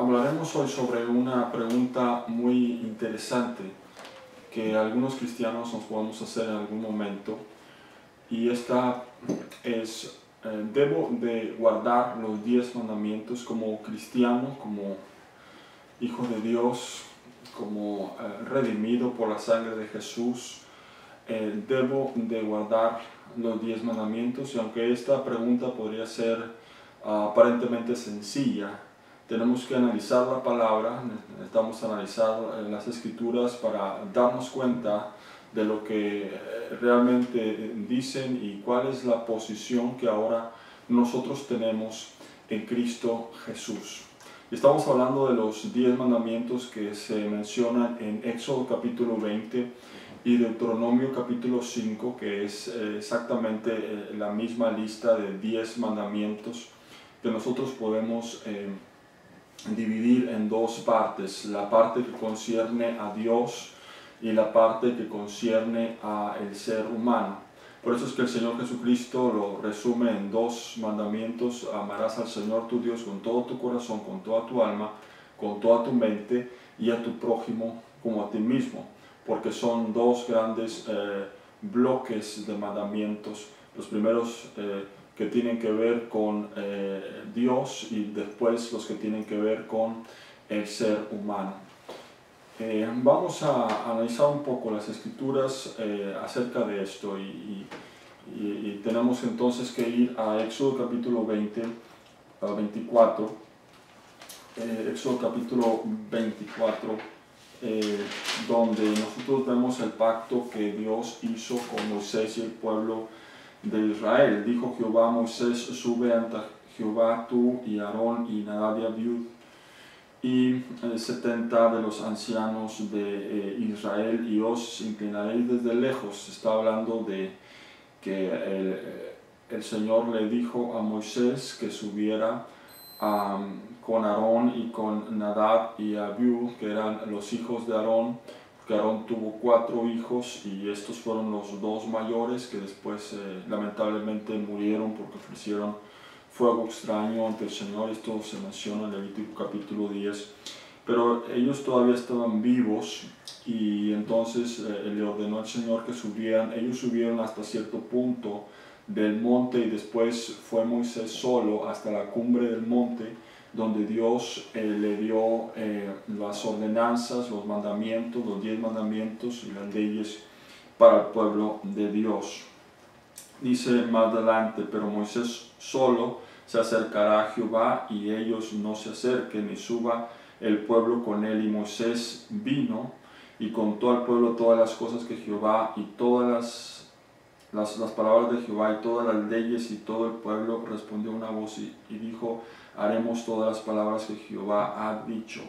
Hablaremos hoy sobre una pregunta muy interesante que algunos cristianos nos podemos hacer en algún momento, y esta es, ¿debo de guardar los 10 mandamientos como cristiano, como hijo de Dios, como redimido por la sangre de Jesús? ¿Debo de guardar los 10 mandamientos? Y aunque esta pregunta podría ser aparentemente sencilla, tenemos que analizar la palabra, necesitamos analizar las escrituras para darnos cuenta de lo que realmente dicen y cuál es la posición que ahora nosotros tenemos en Cristo Jesús. Estamos hablando de los 10 mandamientos que se mencionan en Éxodo capítulo 20 y Deuteronomio capítulo 5, que es exactamente la misma lista de 10 mandamientos que nosotros podemos dividir en dos partes: la parte que concierne a Dios y la parte que concierne al ser humano. Por eso es que el Señor Jesucristo lo resume en dos mandamientos: amarás al Señor tu Dios con todo tu corazón, con toda tu alma, con toda tu mente, y a tu prójimo como a ti mismo, porque son dos grandes bloques de mandamientos. Los primeros que tienen que ver con Dios, y después los que tienen que ver con el ser humano. Vamos a analizar un poco las escrituras acerca de esto, y tenemos entonces que ir a Éxodo capítulo 20, 24, Éxodo capítulo 24, donde nosotros vemos el pacto que Dios hizo con Moisés y el pueblo de Israel. Dijo Jehová a Moisés: sube ante Jehová tú y Aarón y Nadab y Abiú y 70 de los ancianos de Israel, y os inclinaréis desde lejos. Está hablando de que el Señor le dijo a Moisés que subiera con Aarón y con Nadab y Abiú, que eran los hijos de Aarón, porque Aarón tuvo 4 hijos, y estos fueron los 2 mayores que después lamentablemente murieron porque ofrecieron fuego extraño ante el Señor. Esto se menciona en Levítico capítulo 10, pero ellos todavía estaban vivos, y entonces le ordenó al Señor que subieran. Ellos subieron hasta cierto punto del monte, y después fue Moisés solo hasta la cumbre del monte, donde Dios le dio las ordenanzas, los mandamientos, los 10 mandamientos y las leyes para el pueblo de Dios. Dice más adelante: pero Moisés solo se acercará a Jehová, y ellos no se acerquen, y suba el pueblo con él. Y Moisés vino y contó al pueblo todas las cosas que Jehová, y todas las palabras de Jehová, y todas las leyes, y todo el pueblo respondió una voz y dijo: haremos todas las palabras que Jehová ha dicho.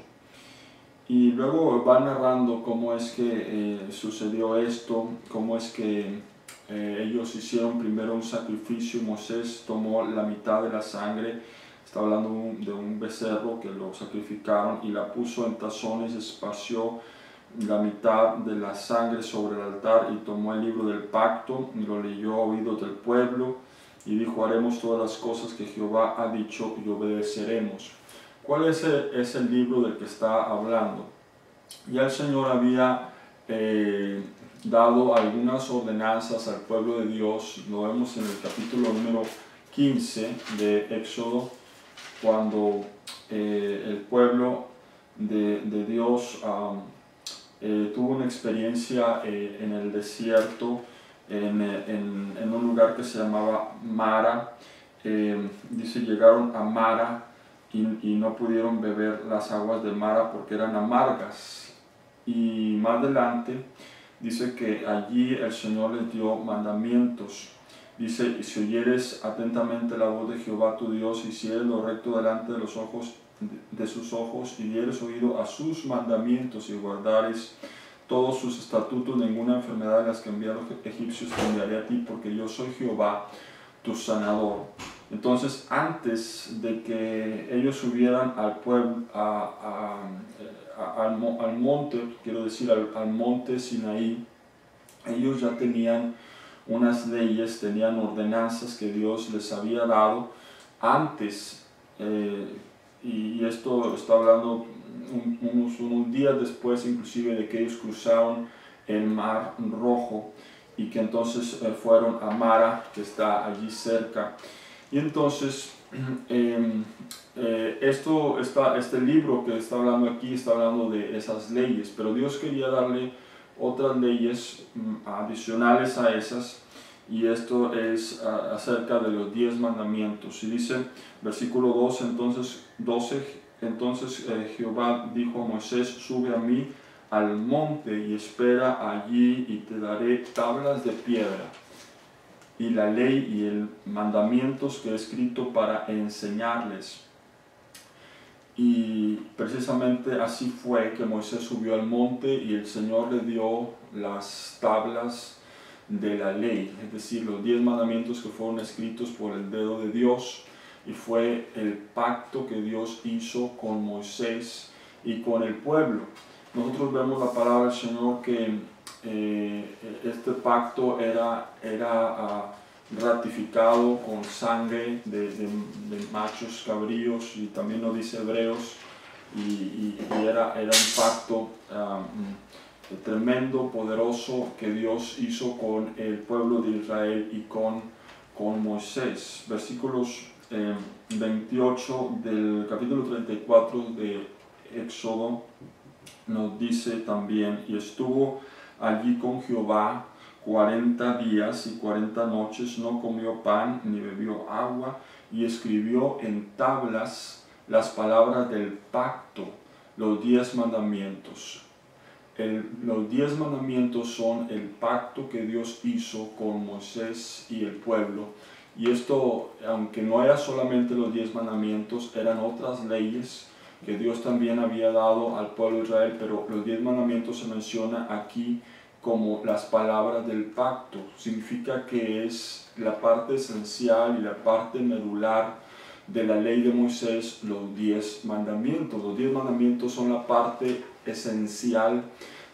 Y luego va narrando cómo es que sucedió esto, cómo es que ellos hicieron primero un sacrificio. Moisés tomó la mitad de la sangre, está hablando de un becerro que lo sacrificaron, y la puso en tazones, esparció la mitad de la sangre sobre el altar, y tomó el libro del pacto y lo leyó a oídos del pueblo, y dijo: haremos todas las cosas que Jehová ha dicho y obedeceremos. ¿Cuál es el libro del que está hablando? Ya el Señor había dado algunas ordenanzas al pueblo de Dios. Lo vemos en el capítulo número 15 de Éxodo, cuando el pueblo de Dios tuvo una experiencia en el desierto, en un lugar que se llamaba Mara. Dice: llegaron a Mara y no pudieron beber las aguas de Mara porque eran amargas. Y más adelante dice que allí el Señor les dio mandamientos. Dice: y si oyeres atentamente la voz de Jehová tu Dios, y hicieres lo recto delante de los ojos de sus ojos, y dieres oído a sus mandamientos, y guardares todos sus estatutos, ninguna enfermedad de las que envié a los egipcios te enviaré a ti, porque yo soy Jehová tu sanador. Entonces, antes de que ellos subieran al pueblo, al monte, quiero decir al monte Sinaí, ellos ya tenían unas leyes, tenían ordenanzas que Dios les había dado antes y esto está hablando unos días después inclusive de que ellos cruzaron el Mar Rojo y que entonces fueron a Mara, que está allí cerca. Y entonces este libro que está hablando aquí está hablando de esas leyes, pero Dios quería darle otras leyes adicionales a esas, y esto es acerca de los 10 mandamientos. Y dice, versículo 12, entonces Jehová dijo a Moisés, sube a mí al monte y espera allí, y te daré tablas de piedra y la ley y el mandamientos que he escrito para enseñarles. Y precisamente así fue que Moisés subió al monte y el Señor le dio las tablas de la ley, es decir, los 10 mandamientos que fueron escritos por el dedo de Dios, y fue el pacto que Dios hizo con Moisés y con el pueblo. Nosotros vemos la palabra del Señor que este pacto era ratificado con sangre de machos cabríos, y también lo dice Hebreos, y era un pacto tremendo, poderoso, que Dios hizo con el pueblo de Israel y con Moisés. Versículos 28 del capítulo 34 de Éxodo nos dice también, y estuvo allí con Jehová 40 días y 40 noches, no comió pan ni bebió agua, y escribió en tablas las palabras del pacto, los 10 mandamientos. Los 10 mandamientos son el pacto que Dios hizo con Moisés y el pueblo. Y esto, aunque no era solamente los 10 mandamientos, eran otras leyes que Dios también había dado al pueblo de Israel, pero los 10 mandamientos se menciona aquí como las palabras del pacto. Significa que es la parte esencial y la parte medular de la ley de Moisés, los 10 mandamientos. Los 10 mandamientos son la parte esencial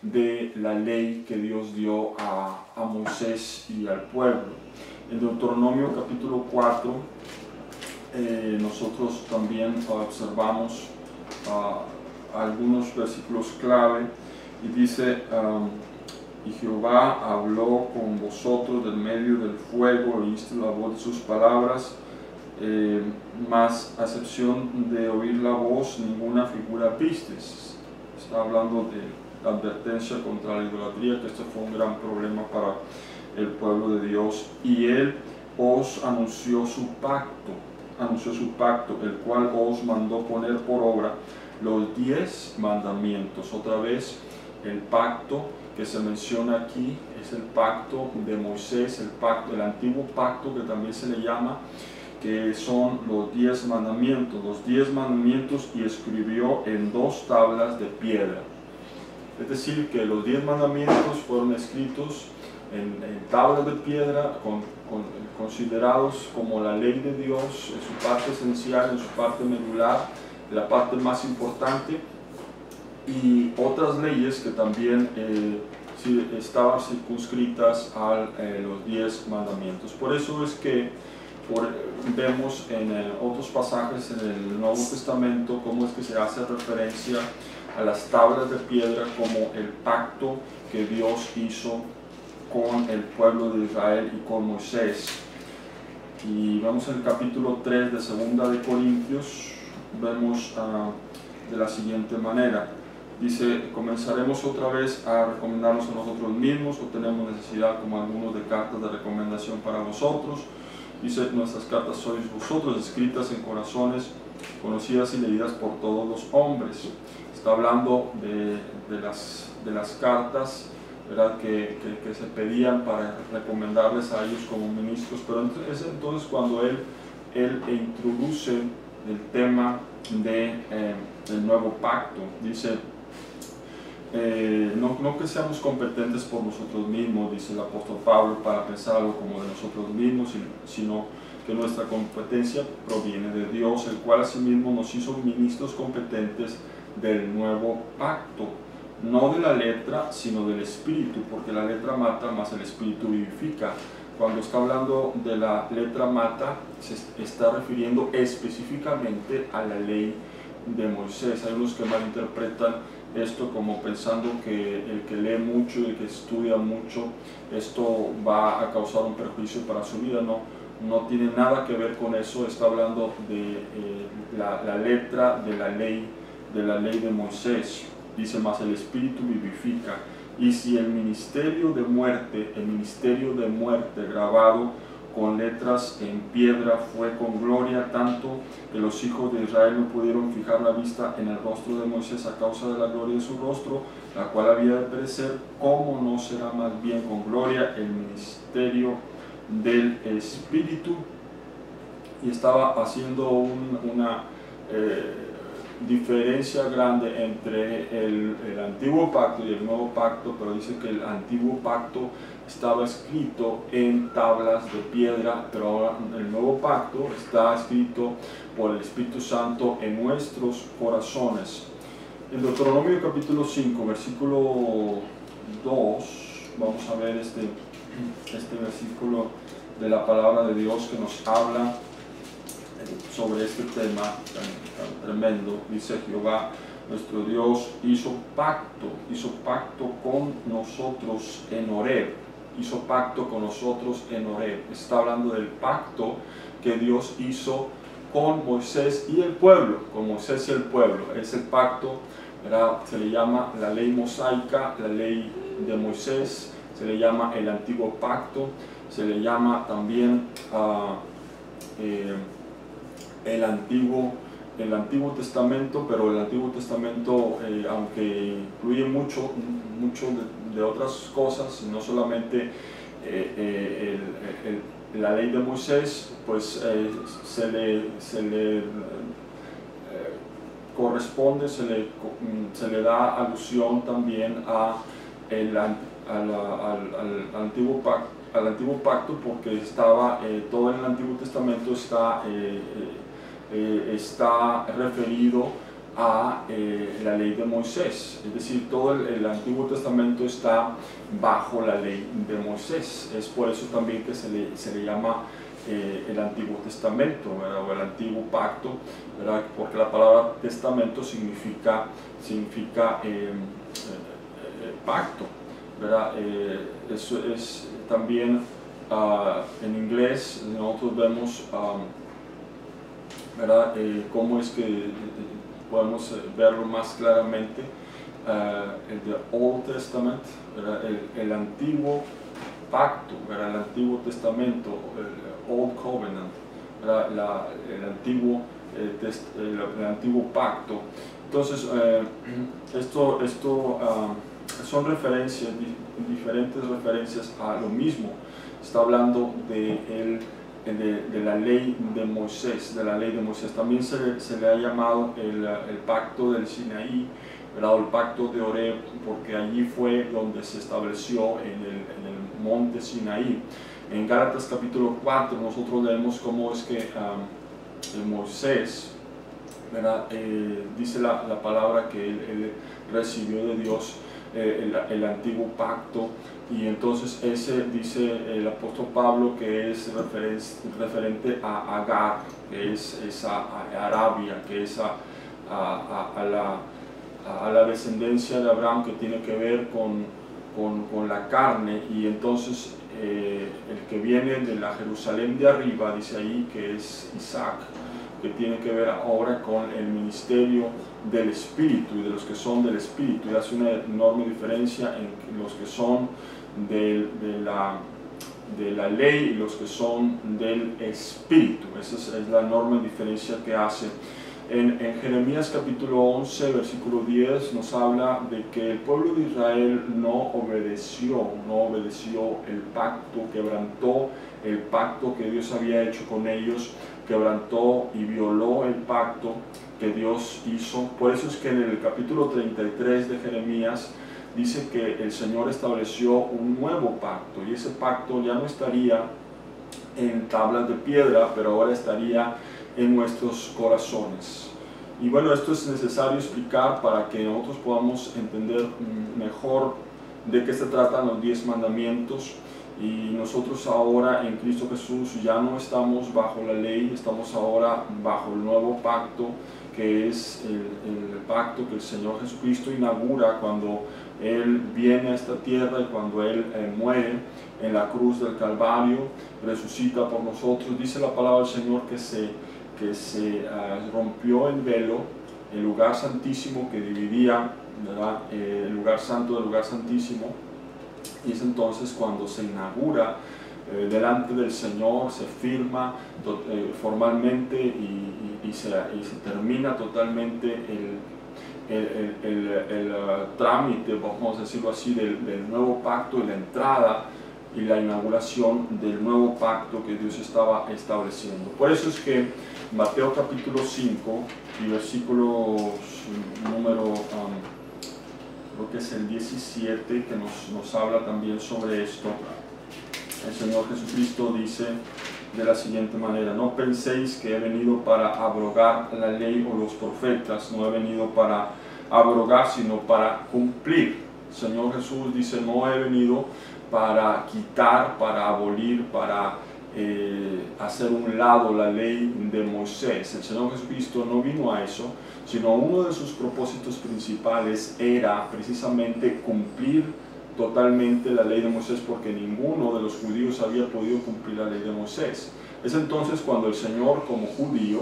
de la ley que Dios dio a Moisés y al pueblo. En Deuteronomio capítulo 4 nosotros también observamos algunos versículos clave, y dice, y Jehová habló con vosotros del medio del fuego, oíste la voz de sus palabras, mas a excepción de oír la voz, ninguna figura vistes. Está hablando de la advertencia contra la idolatría, que este fue un gran problema para el pueblo de Dios. Y él os anunció su pacto, el cual os mandó poner por obra los 10 mandamientos. Otra vez, el pacto que se menciona aquí es el pacto de Moisés, el antiguo pacto, que también se le llama, que son los 10 mandamientos. Los 10 mandamientos, y escribió en 2 tablas de piedra. Es decir, que los 10 mandamientos fueron escritos en tablas de piedra, considerados como la ley de Dios en su parte esencial, en su parte medular, la parte más importante, y otras leyes que también estaban circunscritas a los 10 mandamientos. Por eso es que vemos en otros pasajes en el Nuevo Testamento cómo es que se hace referencia a las tablas de piedra como el pacto que Dios hizo con el pueblo de Israel y con Moisés. Y vemos en el capítulo 3 de Segunda de Corintios, vemos de la siguiente manera. Dice, comenzaremos otra vez a recomendarnos a nosotros mismos, o tenemos necesidad, como algunos, de cartas de recomendación para vosotros. Dice, nuestras cartas sois vosotros, escritas en corazones, conocidas y leídas por todos los hombres. Está hablando de las cartas, ¿verdad?, que se pedían para recomendarles a ellos como ministros. Pero es entonces cuando él introduce el tema del nuevo pacto. Dice, no que seamos competentes por nosotros mismos, dice el apóstol Pablo, para pensar algo como de nosotros mismos, sino que nuestra competencia proviene de Dios, el cual asimismo nos hizo ministros competentes del nuevo pacto, no de la letra, sino del espíritu, porque la letra mata, mas el espíritu vivifica. Cuando está hablando de la letra mata, se está refiriendo específicamente a la ley de Moisés. Hay unos que malinterpretan esto como pensando que el que lee mucho y el que estudia mucho, esto va a causar un perjuicio para su vida. No, no tiene nada que ver con eso. Está hablando de la letra de la ley de Moisés. Dice más, el Espíritu vivifica. Y si el ministerio de muerte grabado con letras en piedra fue con gloria, tanto que los hijos de Israel no pudieron fijar la vista en el rostro de Moisés a causa de la gloria de su rostro, la cual había de perecer, ¿cómo no será más bien con gloria el ministerio del Espíritu? Y estaba haciendo una diferencia grande entre el antiguo pacto y el nuevo pacto, pero dice que el antiguo pacto estaba escrito en tablas de piedra, pero ahora el nuevo pacto está escrito por el Espíritu Santo en nuestros corazones. En Deuteronomio capítulo 5, versículo 2, vamos a ver este versículo de la palabra de Dios que nos habla sobre este tema tan tremendo. Dice: Jehová nuestro Dios hizo pacto con nosotros en Horeb. Hizo pacto con nosotros en Horeb. Está hablando del pacto que Dios hizo con Moisés y el pueblo. Con Moisés y el pueblo. Es el pacto, ¿verdad? Se le llama la ley mosaica, la ley de Moisés. Se le llama el antiguo pacto. Se le llama también el Antiguo Testamento, pero el Antiguo Testamento, aunque incluye mucho de otras cosas, no solamente la ley de Moisés, pues se le corresponde, se le da alusión también al Antiguo Pacto, porque estaba todo en el Antiguo Testamento está referido a la ley de Moisés. Es decir, todo el Antiguo Testamento está bajo la ley de Moisés. Es por eso también que se le llama el Antiguo Testamento, ¿verdad? O el Antiguo Pacto, ¿verdad? Porque la palabra testamento significa pacto, ¿verdad? Eso es también en inglés. Nosotros vemos ¿verdad? Cómo es que podemos verlo más claramente. El de Old Testament, ¿verdad? El antiguo pacto, ¿verdad? El Antiguo Testamento, el Old Covenant, ¿verdad? El antiguo pacto. Entonces, esto son referencias, diferentes referencias a lo mismo. Está hablando de la ley de Moisés, También se le ha llamado el pacto del Sinaí, ¿verdad? O el pacto de Horeb, porque allí fue donde se estableció en el monte Sinaí. En Gálatas capítulo 4 nosotros leemos cómo es que Moisés, ¿verdad? Dice la palabra que él recibió de Dios el antiguo pacto, y entonces ese dice el apóstol Pablo que es referente a Agar, que es a Arabia, que es a la descendencia de Abraham, que tiene que ver con la carne. Y entonces el que viene de la Jerusalén de arriba, dice ahí, que es Isaac, que tiene que ver ahora con el ministerio del Espíritu y de los que son del Espíritu, y hace una enorme diferencia en los que son de la ley y los que son del Espíritu. Esa es la enorme diferencia que hace. En Jeremías capítulo 11, versículo 10 nos habla de que el pueblo de Israel no obedeció el pacto, quebrantó el pacto que Dios había hecho con ellos, quebrantó y violó el pacto que Dios hizo. Por eso es que en el capítulo 33 de Jeremías dice que el Señor estableció un nuevo pacto, y ese pacto ya no estaría en tablas de piedra, pero ahora estaría en nuestros corazones. Y bueno, esto es necesario explicar para que nosotros podamos entender mejor de qué se tratan los 10 mandamientos. Y nosotros ahora en Cristo Jesús ya no estamos bajo la ley, estamos ahora bajo el nuevo pacto que es el pacto que el Señor Jesucristo inaugura cuando Él viene a esta tierra y cuando Él muere en la cruz del Calvario, resucita por nosotros. Dice la palabra del Señor que se rompió el velo, el lugar santísimo que dividía, ¿verdad?, el lugar santo del lugar santísimo, y es entonces cuando se inaugura delante del Señor, se firma formalmente y se termina totalmente el trámite, vamos a decirlo así, del nuevo pacto, y la entrada y la inauguración del nuevo pacto que Dios estaba estableciendo. Por eso es que Mateo capítulo 5 y versículos número, creo que es el 17, que nos habla también sobre esto. El Señor Jesucristo dice de la siguiente manera: no penséis que he venido para abrogar la ley o los profetas. No he venido para abrogar, sino para cumplir. El Señor Jesús dice: no he venido para quitar, para abolir, para hacer un lado la ley de Moisés. El Señor Jesucristo no vino a eso, sino uno de sus propósitos principales era precisamente cumplir totalmente la ley de Moisés, porque ninguno de los judíos había podido cumplir la ley de Moisés. Es entonces cuando el Señor, como judío,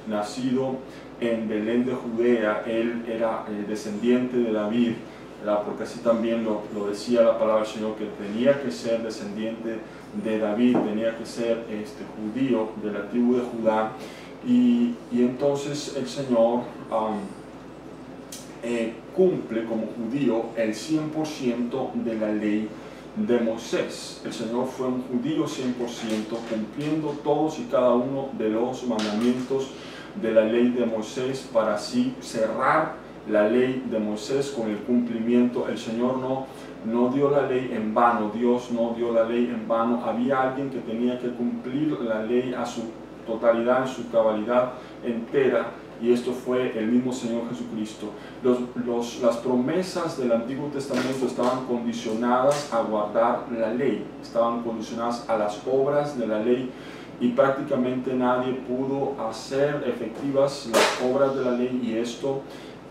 nacido en Belén de Judea, Él era descendiente de David, ¿verdad?, porque así también lo decía la palabra del Señor, que tenía que ser descendiente de David, tenía que ser judío de la tribu de Judá, y entonces el Señor cumple como judío el 100% de la ley de Moisés. El Señor fue un judío 100%, cumpliendo todos y cada uno de los mandamientos de la ley de Moisés, para así cerrar la ley de Moisés con el cumplimiento. El Señor no dio la ley en vano, Dios no dio la ley en vano. Había alguien que tenía que cumplir la ley a su totalidad, en su cabalidad entera, y esto fue el mismo Señor Jesucristo. Las promesas del Antiguo Testamento estaban condicionadas a guardar la ley, estaban condicionadas a las obras de la ley, y prácticamente nadie pudo hacer efectivas las obras de la ley, y esto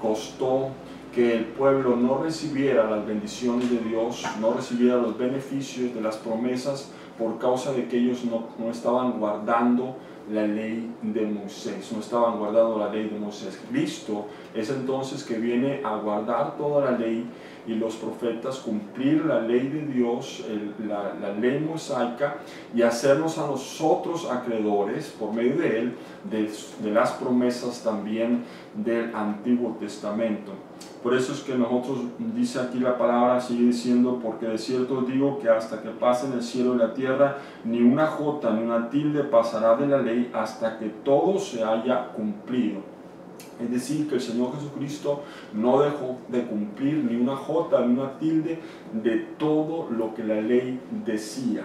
costó que el pueblo no recibiera las bendiciones de Dios, no recibiera los beneficios de las promesas, por causa de que ellos no estaban guardando la ley de Moisés, no estaban guardando la ley de Moisés. Cristo es entonces que viene a guardar toda la ley y los profetas, cumplir la ley de Dios, la ley mosaica, y hacernos a nosotros acreedores, por medio de Él, de las promesas también del Antiguo Testamento. Por eso es que nosotros, dice aquí la palabra, sigue diciendo: porque de cierto os digo que hasta que pasen el cielo y la tierra, ni una jota ni una tilde pasará de la ley hasta que todo se haya cumplido. Es decir, que el Señor Jesucristo no dejó de cumplir ni una jota ni una tilde de todo lo que la ley decía,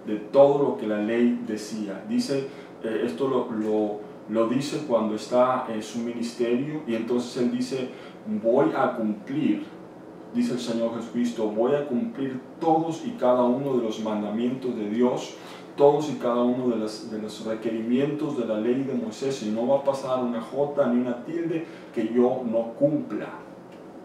de todo lo que la ley decía. Dice, esto lo dice cuando está en su ministerio, y entonces Él dice: voy a cumplir, dice el Señor Jesucristo, voy a cumplir todos y cada uno de los mandamientos de Dios, todos y cada uno de los requerimientos de la ley de Moisés, y no va a pasar una jota ni una tilde que yo no cumpla.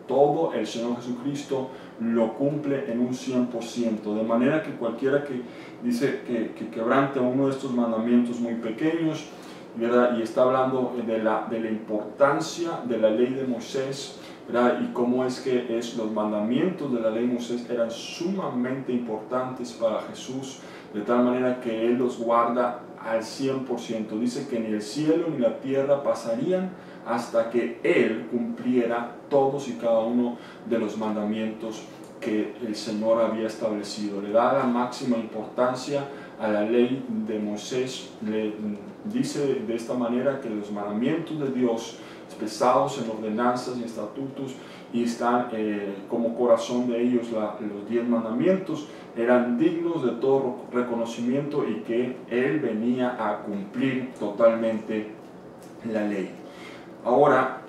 Todo el Señor Jesucristo lo cumple en un 100%, de manera que cualquiera que dice que quebrante uno de estos mandamientos muy pequeños, ¿verdad?, y está hablando de la importancia de la ley de Moisés, ¿verdad?, y cómo es que los mandamientos de la ley de Moisés eran sumamente importantes para Jesús, de tal manera que Él los guarda al 100%. Dice que ni el cielo ni la tierra pasarían hasta que Él cumpliera todos y cada uno de los mandamientos que el Señor había establecido. Le da la máxima importancia a la ley de Moisés. Le dice de esta manera que los mandamientos de Dios, expresados en ordenanzas y estatutos, y están como corazón de ellos los 10 mandamientos, eran dignos de todo reconocimiento, y que Él venía a cumplir totalmente la ley. Ahora,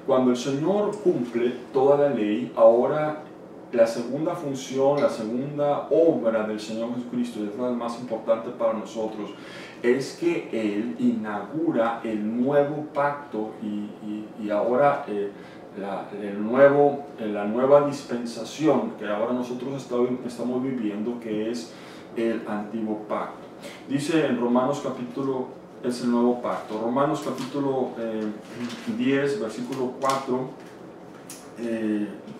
cuando el Señor cumple toda la ley, ahora la segunda función, la segunda obra del Señor Jesucristo, y es la más importante para nosotros, es que Él inaugura el nuevo pacto y ahora la nueva dispensación que ahora nosotros estamos viviendo, que es el antiguo pacto. Dice en Romanos capítulo, es el nuevo pacto, Romanos capítulo 10, versículo 4,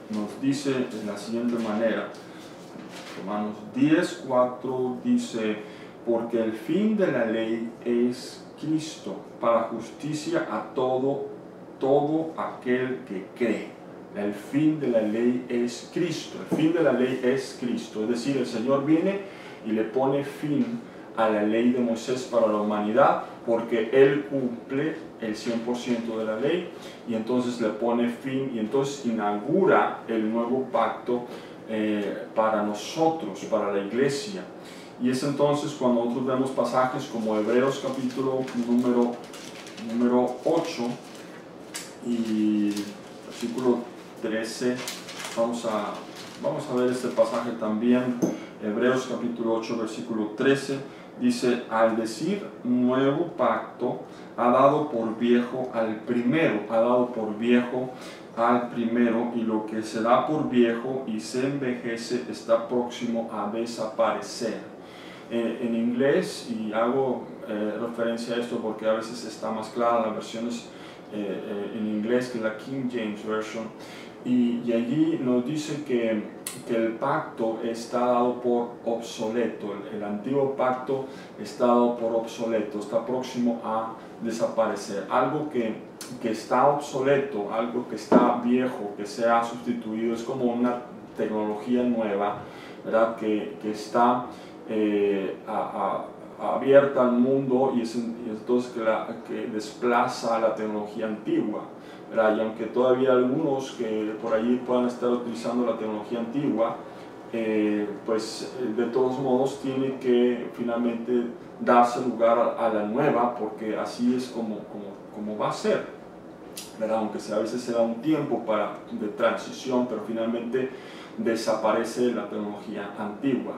nos dice de la siguiente manera, Romanos 10, 4 dice: porque el fin de la ley es Cristo, para justicia a todo aquel que cree. El fin de la ley es Cristo, el fin de la ley es Cristo, es decir, el Señor viene y le pone fin a la ley de Moisés para la humanidad, porque Él cumple el 100% de la ley, y entonces le pone fin, y entonces inaugura el nuevo pacto para nosotros, para la iglesia. Y es entonces cuando nosotros vemos pasajes como Hebreos capítulo número 8 y versículo 13, vamos a ver este pasaje también. Hebreos capítulo 8 versículo 13 dice: al decir nuevo pacto, ha dado por viejo al primero, y lo que se da por viejo y se envejece está próximo a desaparecer. En inglés, y hago referencia a esto porque a veces está más clara las versiones en inglés que la King James Version, y allí nos dice que el pacto está dado por obsoleto, el antiguo pacto está dado por obsoleto, está próximo a desaparecer. Algo que está obsoleto, algo que está viejo, que se ha sustituido, es como una tecnología nueva, ¿verdad? Que está abierta al mundo, y entonces que desplaza la tecnología antigua, ¿verdad? Y aunque todavía algunos que por allí puedan estar utilizando la tecnología antigua, pues de todos modos tiene que finalmente darse lugar a la nueva, porque así es como va a ser, ¿verdad? Aunque a veces se da un tiempo de transición, pero finalmente desaparece la tecnología antigua.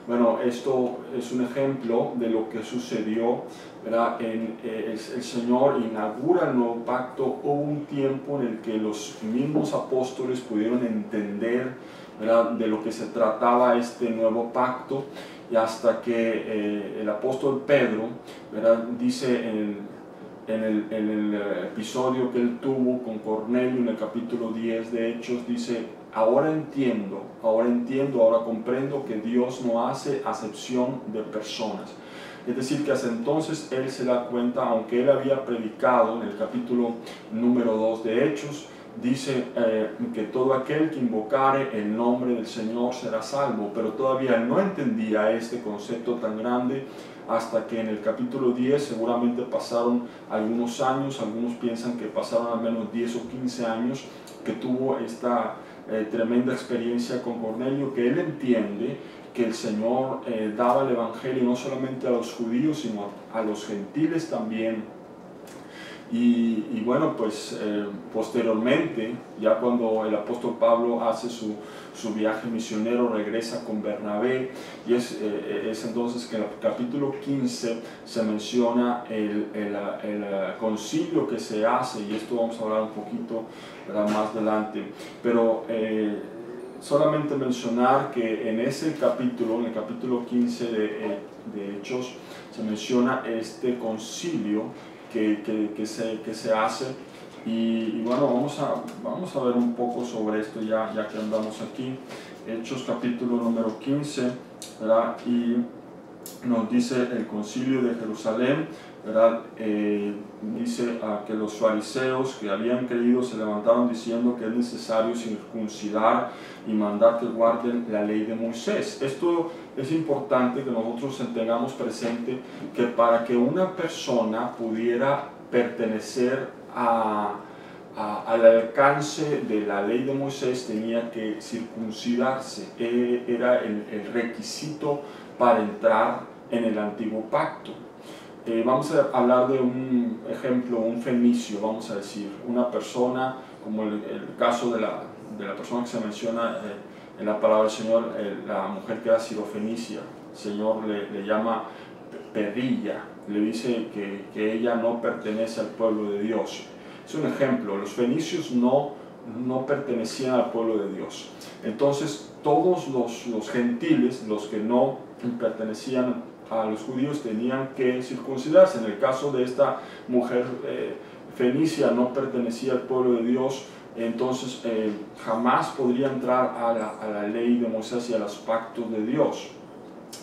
Bueno, esto es un ejemplo de lo que sucedió, ¿verdad? El Señor inaugura el nuevo pacto. Hubo un tiempo en el que los mismos apóstoles pudieron entender, ¿verdad?, de lo que se trataba este nuevo pacto, y hasta que el apóstol Pedro, ¿verdad?, dice en el episodio que él tuvo con Cornelio en el capítulo 10 de Hechos, dice: ahora comprendo que Dios no hace acepción de personas. Es decir, que hasta entonces él se da cuenta, aunque él había predicado en el capítulo número 2 de Hechos, dice que todo aquel que invocare el nombre del Señor será salvo, pero todavía no entendía este concepto tan grande, hasta que en el capítulo 10 seguramente pasaron algunos años, algunos piensan que pasaron al menos 10 o 15 años, que tuvo esta tremenda experiencia con Cornelio, que él entiende que el Señor daba el Evangelio no solamente a los judíos, sino a los gentiles también. Y bueno, pues posteriormente, ya cuando el apóstol Pablo hace su viaje misionero, regresa con Bernabé, y es entonces que en el capítulo 15 se menciona el concilio que se hace, y esto vamos a hablar un poquito, ¿verdad?, más adelante. Pero solamente mencionar que en ese capítulo, en el capítulo 15 de Hechos, se menciona este concilio que se hace, y bueno, vamos a ver un poco sobre esto ya que andamos aquí. Hechos capítulo número 15, ¿verdad? Y nos dice el concilio de Jerusalén, ¿verdad? Dice que los fariseos que habían creído se levantaron diciendo que es necesario circuncidar y mandar que guarden la ley de Moisés. Esto es importante que nosotros tengamos presente, que para que una persona pudiera pertenecer al alcance de la ley de Moisés tenía que circuncidarse. Era el requisito para entrar en el antiguo pacto. Vamos a hablar de un ejemplo, un fenicio, vamos a decir, una persona, como el caso de la persona que se menciona en la palabra del Señor, la mujer que era sirofenicia, el Señor le llama perrilla, le dice que ella no pertenece al pueblo de Dios. Es un ejemplo, los fenicios no pertenecían al pueblo de Dios. Entonces todos los gentiles, los que no pertenecían a los judíos, tenían que circuncidarse. En el caso de esta mujer fenicia, no pertenecía al pueblo de Dios, entonces jamás podría entrar a la ley de Moisés y a los pactos de Dios,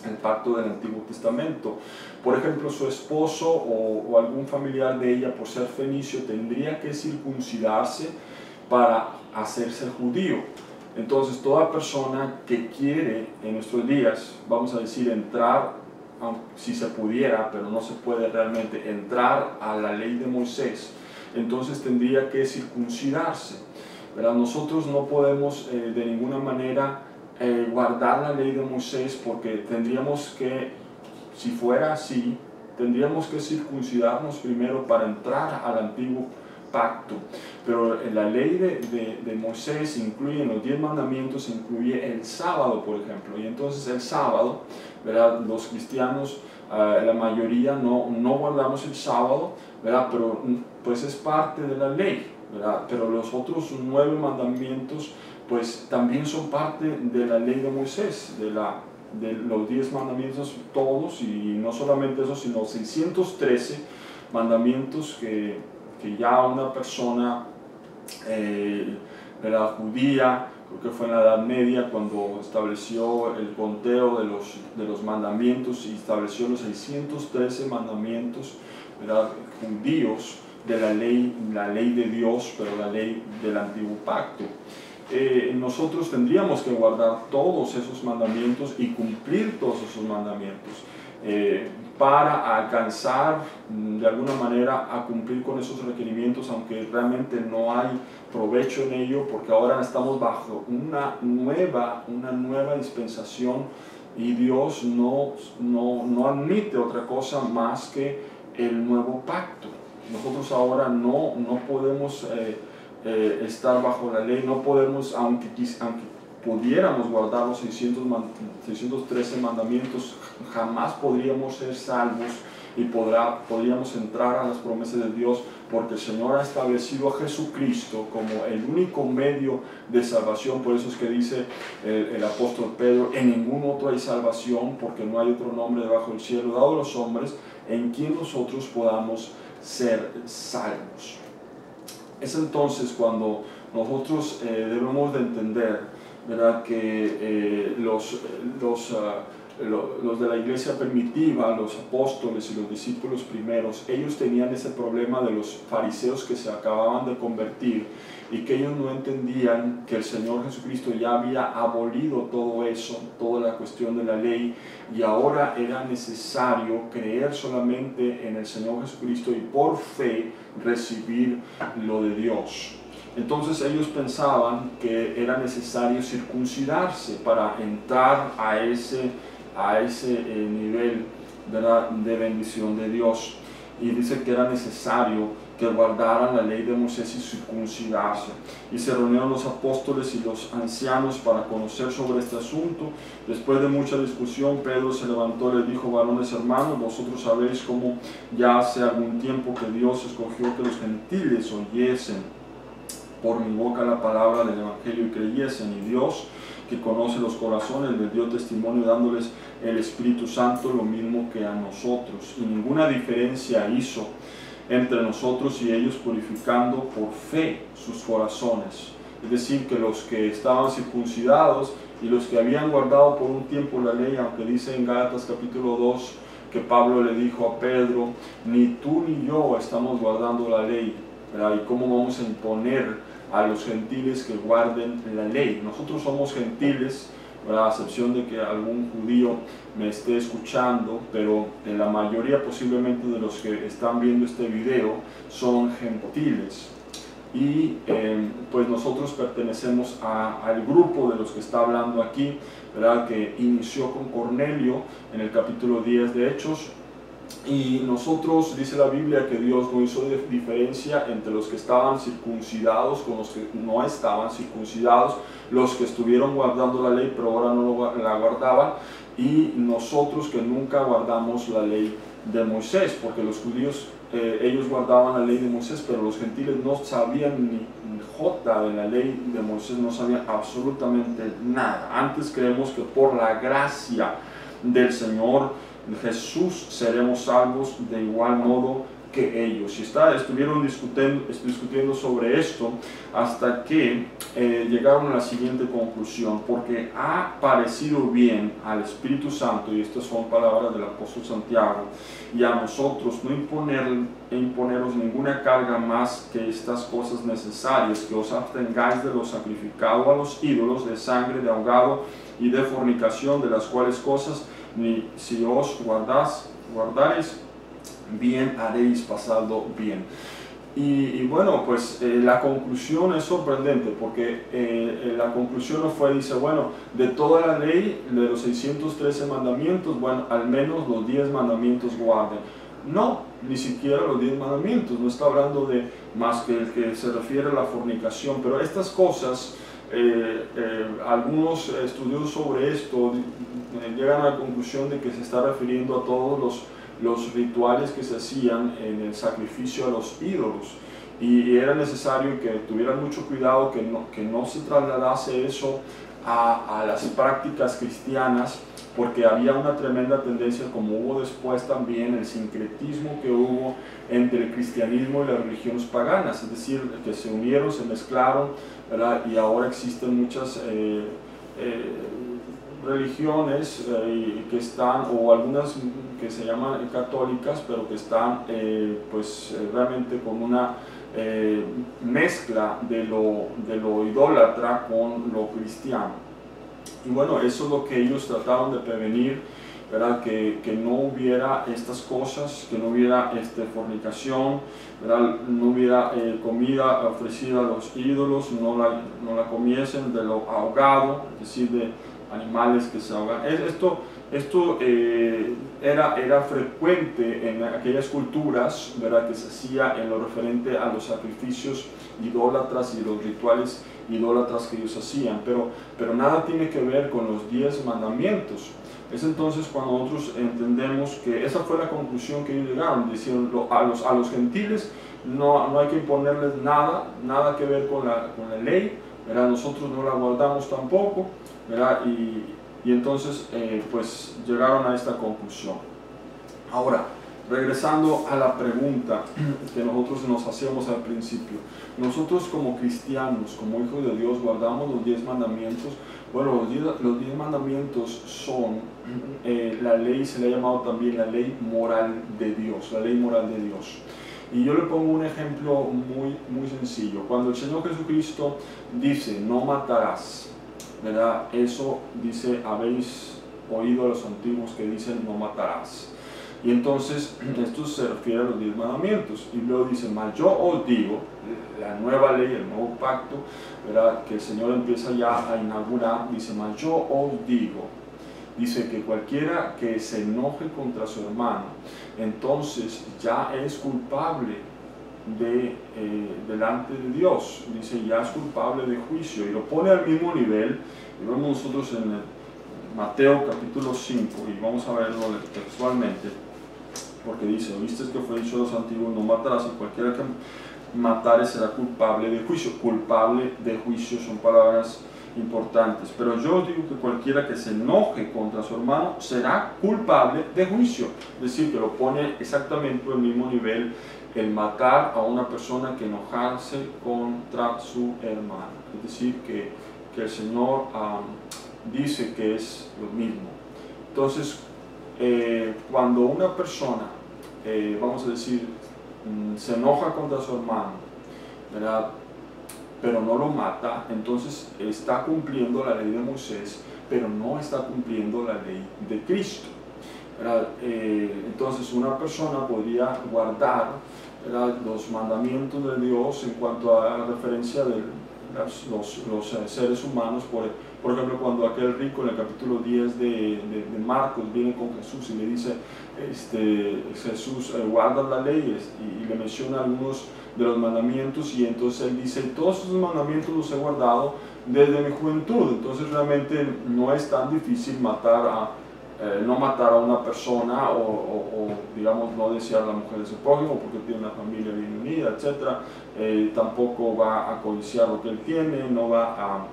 el pacto del Antiguo Testamento. Por ejemplo, su esposo o algún familiar de ella, por ser fenicio, tendría que circuncidarse para hacerse judío. Entonces toda persona que quiere en nuestros días, vamos a decir, entrar, si se pudiera, pero no se puede realmente, entrar a la ley de Moisés, entonces tendría que circuncidarse, ¿verdad? Nosotros no podemos de ninguna manera guardar la ley de Moisés, porque tendríamos que, si fuera así, tendríamos que circuncidarnos primero para entrar al antiguo pacto. Pero en la ley de Moisés incluye, en los 10 mandamientos incluye el sábado, por ejemplo, y entonces el sábado, ¿verdad? Los cristianos, la mayoría no guardamos el sábado, ¿verdad? Pero pues es parte de la ley, ¿verdad? Pero los otros 9 mandamientos pues también son parte de la ley de Moisés, de los 10 mandamientos todos, y no solamente eso, sino 613 mandamientos que ya una persona judía, creo que fue en la Edad Media, cuando estableció el conteo de los mandamientos y estableció los 613 mandamientos, ¿verdad?, judíos de la ley de Dios, pero la ley del Antiguo Pacto. Nosotros tendríamos que guardar todos esos mandamientos y cumplir todos esos mandamientos para alcanzar de alguna manera a cumplir con esos requerimientos, aunque realmente no hay provecho en ello, porque ahora estamos bajo una nueva dispensación y Dios no admite otra cosa más que el nuevo pacto. Nosotros ahora no podemos estar bajo la ley, no podemos, aunque pudiéramos guardar los 613 mandamientos, jamás podríamos ser salvos y podríamos entrar a las promesas de Dios, porque el Señor ha establecido a Jesucristo como el único medio de salvación. Por eso es que dice el apóstol Pedro: en ningún otro hay salvación, porque no hay otro nombre debajo del cielo dado a los hombres en quien nosotros podamos ser salvos. Es entonces cuando nosotros debemos de entender, ¿verdad?, que los de la iglesia primitiva, los apóstoles y los discípulos primeros, ellos tenían ese problema de los fariseos que se acababan de convertir y que ellos no entendían que el Señor Jesucristo ya había abolido todo eso, toda la cuestión de la ley, y ahora era necesario creer solamente en el Señor Jesucristo y por fe recibir lo de Dios. Entonces ellos pensaban que era necesario circuncidarse para entrar a ese nivel, ¿verdad?, de bendición de Dios, y dice que era necesario que guardaran la ley de Moisés y circuncidarse. Y se reunieron los apóstoles y los ancianos para conocer sobre este asunto. Después de mucha discusión, Pedro se levantó y les dijo: varones hermanos, vosotros sabéis cómo ya hace algún tiempo que Dios escogió que los gentiles oyesen por mi boca la palabra del Evangelio y creyesen, y Dios, que conoce los corazones, les dio testimonio dándoles el Espíritu Santo, lo mismo que a nosotros, y ninguna diferencia hizo entre nosotros y ellos, purificando por fe sus corazones. Es decir, que los que estaban circuncidados y los que habían guardado por un tiempo la ley, aunque dice en Gálatas capítulo 2 que Pablo le dijo a Pedro: ni tú ni yo estamos guardando la ley, ¿verdad?, y cómo vamos a imponer a los gentiles que guarden la ley. Nosotros somos gentiles, ¿verdad?, a excepción de que algún judío me esté escuchando, pero la mayoría posiblemente de los que están viendo este video son gentiles, y pues nosotros pertenecemos al grupo de los que está hablando aquí, ¿verdad?, que inició con Cornelio en el capítulo 10 de Hechos, Y nosotros, dice la Biblia, que Dios no hizo diferencia entre los que estaban circuncidados con los que no estaban circuncidados, los que estuvieron guardando la ley pero ahora no la guardaban, y nosotros que nunca guardamos la ley de Moisés, porque los judíos, ellos guardaban la ley de Moisés, pero los gentiles no sabían ni jota de la ley de Moisés, no sabían absolutamente nada. Antes creemos que por la gracia del Señor Jesús seremos salvos de igual modo que ellos. Y estuvieron discutiendo sobre esto hasta que llegaron a la siguiente conclusión: porque ha parecido bien al Espíritu Santo, y estas son palabras del apóstol Santiago, y a nosotros no imponeros ninguna carga más que estas cosas necesarias, que os abstengáis de lo sacrificado a los ídolos, de sangre, de ahogado y de fornicación, de las cuales cosas ni si os guardaréis, bien haréis pasado bien. Y bueno, pues la conclusión es sorprendente, porque la conclusión no fue, dice, bueno, de toda la ley, de los 613 mandamientos, bueno, al menos los 10 mandamientos guarden. No, ni siquiera los 10 mandamientos, no está hablando de más que el que se refiere a la fornicación, pero estas cosas, algunos estudiosos sobre esto llegan a la conclusión de que se está refiriendo a todos los rituales que se hacían en el sacrificio a los ídolos, y era necesario que tuvieran mucho cuidado que no se trasladase eso a las prácticas cristianas, porque había una tremenda tendencia, como hubo después también el sincretismo que hubo entre el cristianismo y las religiones paganas, es decir, que se unieron, se mezclaron, ¿verdad? Y ahora existen muchas religiones que están, o algunas que se llaman católicas, pero que están realmente con una mezcla de lo idólatra con lo cristiano. Y bueno, eso es lo que ellos trataron de prevenir, ¿verdad? Que no hubiera estas cosas, que no hubiera fornicación, ¿verdad? No hubiera comida ofrecida a los ídolos, no la comiesen, de lo ahogado, es decir, de animales que se ahogan. Esto era frecuente en aquellas culturas, ¿verdad? Que se hacía en lo referente a los sacrificios idólatras y los rituales idólatras que ellos hacían, pero nada tiene que ver con los 10 mandamientos. Es entonces cuando nosotros entendemos que esa fue la conclusión que ellos llegaron, diciendo a los gentiles no hay que imponerles nada que ver con la ley, ¿verdad? Nosotros no la guardamos tampoco, ¿verdad? Y entonces pues llegaron a esta conclusión. Ahora, regresando a la pregunta que nosotros nos hacíamos al principio, nosotros como cristianos, como hijos de Dios, guardamos los 10 mandamientos. Bueno, los 10 mandamientos son la ley, se le ha llamado también la ley moral de Dios, la ley moral de Dios. Y yo le pongo un ejemplo muy sencillo. Cuando el Señor Jesucristo dice, no matarás, ¿verdad? Eso dice, habéis oído a los antiguos que dicen, no matarás. Y entonces esto se refiere a los 10 mandamientos, y luego dice, mas yo os digo, la nueva ley, el nuevo pacto, ¿verdad? Que el Señor empieza ya a inaugurar, dice, mas yo os digo, dice que cualquiera que se enoje contra su hermano, entonces ya es culpable delante de Dios, dice, ya es culpable de juicio, y lo pone al mismo nivel, y vemos nosotros en Mateo capítulo 5, y vamos a verlo textualmente, porque dice, oíste que fue dicho a los antiguos, no matarás, y cualquiera que matare será culpable de juicio. Culpable de juicio son palabras importantes, pero yo os digo que cualquiera que se enoje contra su hermano será culpable de juicio, es decir, que lo pone exactamente al mismo nivel el matar a una persona que enojarse contra su hermano, es decir, que el Señor dice que es lo mismo. Entonces, cuando una persona, vamos a decir, se enoja contra su hermano, ¿verdad? Pero no lo mata, entonces está cumpliendo la ley de Moisés, pero no está cumpliendo la ley de Cristo, ¿verdad? Entonces una persona podría guardar, ¿verdad?, los mandamientos de Dios en cuanto a la referencia los seres humanos. Por ejemplo, cuando aquel rico en el capítulo 10 de Marcos viene con Jesús y le dice, Jesús guarda las leyes, y le menciona algunos de los mandamientos, y entonces él dice, todos esos mandamientos los he guardado desde mi juventud. Entonces realmente no es tan difícil no matar a una persona, o digamos no desear a la mujer de su prójimo porque tiene una familia bien unida, etc. Tampoco va a codiciar lo que él tiene, no va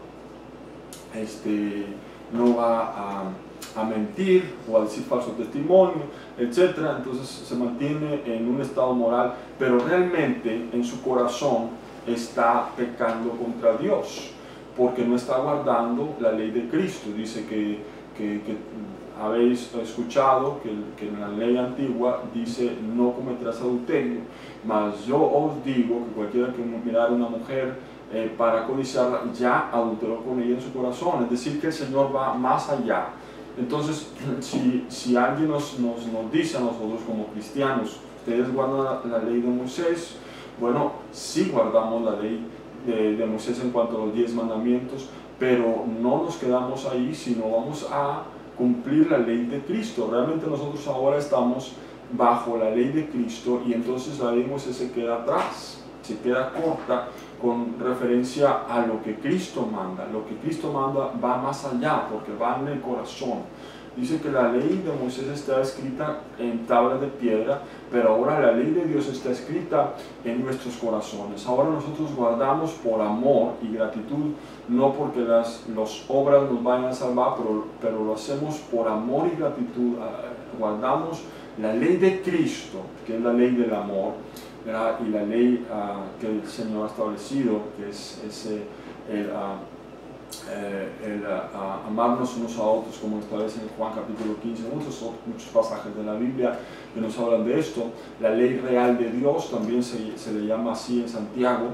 a mentir o a decir falso testimonio, etc. Entonces se mantiene en un estado moral, pero realmente en su corazón está pecando contra Dios, porque no está guardando la ley de Cristo. Dice que habéis escuchado que en la ley antigua dice, no cometerás adulterio, mas yo os digo que cualquiera que mirare a una mujer para codiciarla, ya adulteró con ella en su corazón. Es decir, que el Señor va más allá. Entonces, si alguien nos dice a nosotros como cristianos, ustedes guardan la ley de Moisés, bueno, sí guardamos la ley de Moisés en cuanto a los 10 mandamientos, pero no nos quedamos ahí, sino vamos a cumplir la ley de Cristo. Realmente nosotros ahora estamos bajo la ley de Cristo, y entonces la ley de Moisés se queda atrás, se queda corta con referencia a lo que Cristo manda. Lo que Cristo manda va más allá, porque va en el corazón. Dice que la ley de Moisés está escrita en tablas de piedra, pero ahora la ley de Dios está escrita en nuestros corazones. Ahora nosotros guardamos por amor y gratitud, no porque las obras nos vayan a salvar, pero lo hacemos por amor y gratitud. Guardamos la ley de Cristo, que es la ley del amor, ¿verdad? Y la ley que el Señor ha establecido, que es amarnos unos a otros, como establece en Juan capítulo 15, muchos pasajes de la Biblia que nos hablan de esto. La ley real de Dios también se le llama así en Santiago.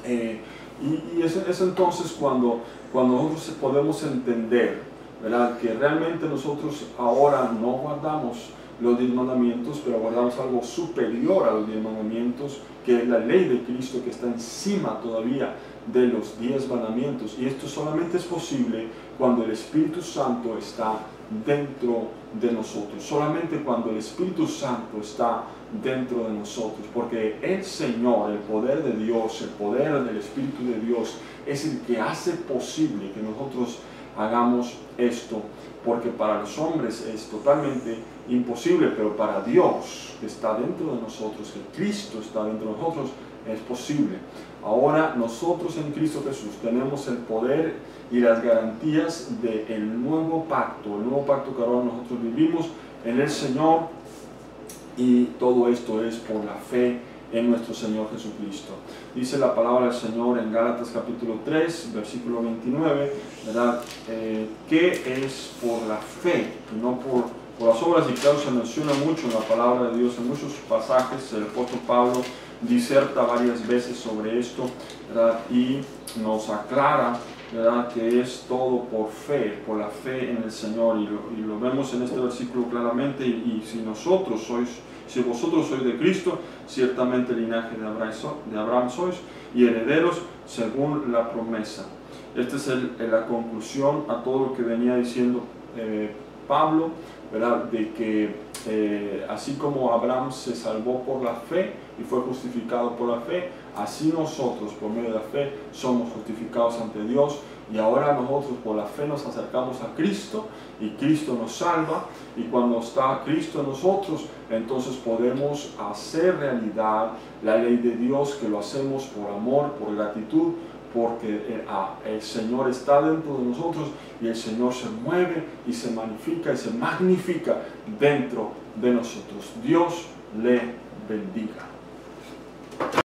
Y es entonces cuando nosotros podemos entender, ¿verdad?, que realmente nosotros ahora no guardamos los 10 mandamientos, pero guardamos algo superior a los 10 mandamientos, que es la ley de Cristo, que está encima todavía de los 10 mandamientos. Y esto solamente es posible cuando el Espíritu Santo está dentro de nosotros, solamente cuando el Espíritu Santo está dentro de nosotros, porque el Señor, el poder de Dios, el poder del Espíritu de Dios es el que hace posible que nosotros hagamos esto, porque para los hombres es totalmente imposible, pero para Dios, que está dentro de nosotros, que Cristo está dentro de nosotros, es posible. Ahora nosotros en Cristo Jesús tenemos el poder y las garantías del nuevo pacto, el nuevo pacto que ahora nosotros vivimos en el Señor, y todo esto es por la fe en nuestro Señor Jesucristo. Dice la palabra del Señor en Gálatas capítulo 3, versículo 29, ¿verdad? Que es por la fe y no por las obras, y claro, se menciona mucho en la palabra de Dios, en muchos pasajes. El apóstol Pablo diserta varias veces sobre esto, ¿verdad? Y nos aclara, ¿verdad?, que es todo por fe, por la fe en el Señor, y lo vemos en este versículo claramente. Y si vosotros sois de Cristo, ciertamente el linaje de Abraham sois, y herederos según la promesa. Esta es la conclusión a todo lo que venía diciendo Pablo, ¿verdad?, de que así como Abraham se salvó por la fe y fue justificado por la fe, así nosotros por medio de la fe somos justificados ante Dios. Y ahora nosotros por la fe nos acercamos a Cristo, y Cristo nos salva, y cuando está Cristo en nosotros, entonces podemos hacer realidad la ley de Dios, que lo hacemos por amor, por gratitud, porque el Señor está dentro de nosotros, y el Señor se mueve y se magnifica dentro de nosotros. Dios le bendiga.